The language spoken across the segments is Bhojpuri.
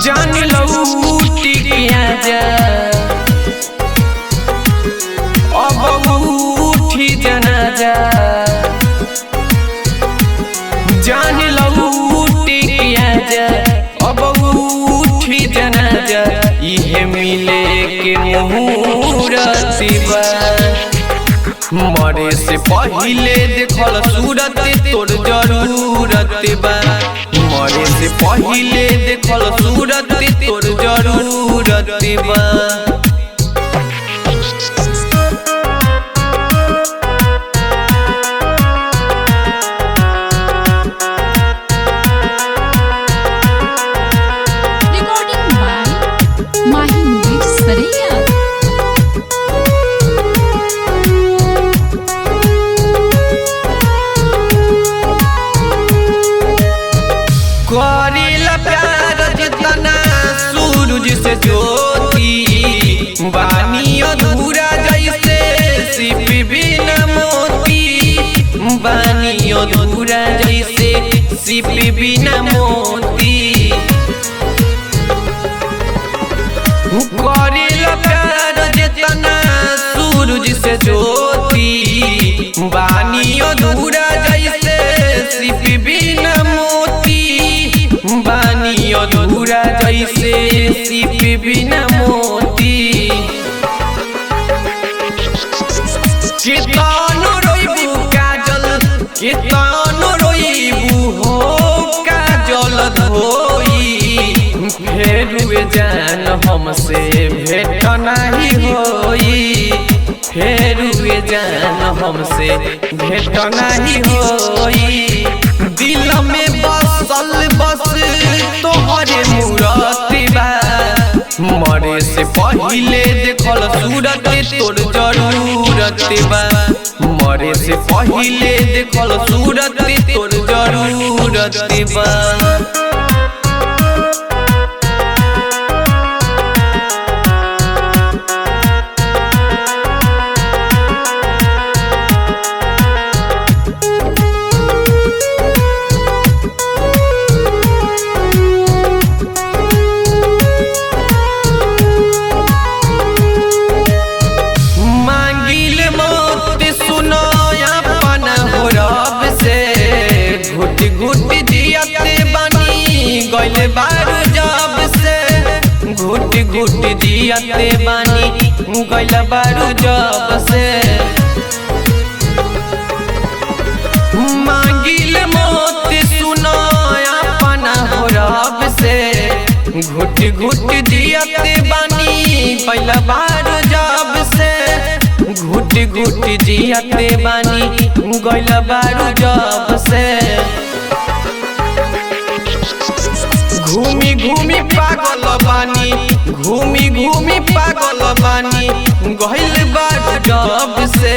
जान लौटी किया जा अब उठी जनाजा जान लौटी किया जा अब उठी जनाजा इहे मिले के मुहूर्त मरे से पहिले देखल सूरत तोर जरूरत बा मरे से पहिले देखल सूरत तोर जरूरत बा करीला प्यार जितना सूरज से ज्योति बानी अधूरा जैसे सिप बिना मोती बानी अधूरा जैसे सिप बिना मोती करीला प्यार जितना सूरज से ज्योति बानी अधूरा जैसे सिप बिना बानी अधूरा जैसे सिप बिना मोती कितनो रोइबू काजल कितनो रोइबू हो काजल धोई फेरुए जान हमसे भेट नहीं होई फेरुए जान हमसे भेट नहीं होई दिल में बसल बस तोहरे मूरत बा मरे से पहिले देखल सूरत तोर जरूरत बा मरे से पहिले देखल सूरत तोर जरूरत बा गइले बारू जब से घुट घुट जियते बानी गइले बारू जब से मांगिल मौत सुनो अपना हो रब से घुट घुट जियते बानी गइले बारू जब से घुट घुट जियते बानी गइले बारू जब से घूमी घूमी पागल बानी घूमी घूमी पागल बानी गइल बारू जब से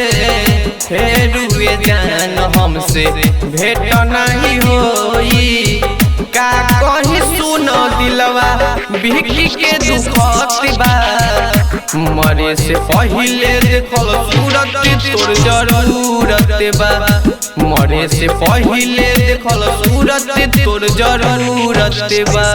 फेरुए जान हमसे भेट नहीं होई का कहीं सुन दिलवा बिकी के दुखत बा मरे से पहिले देखल सूरत तोर जरूरत बा मरे से पहिले देखल सूरत तोर जरूरत बा।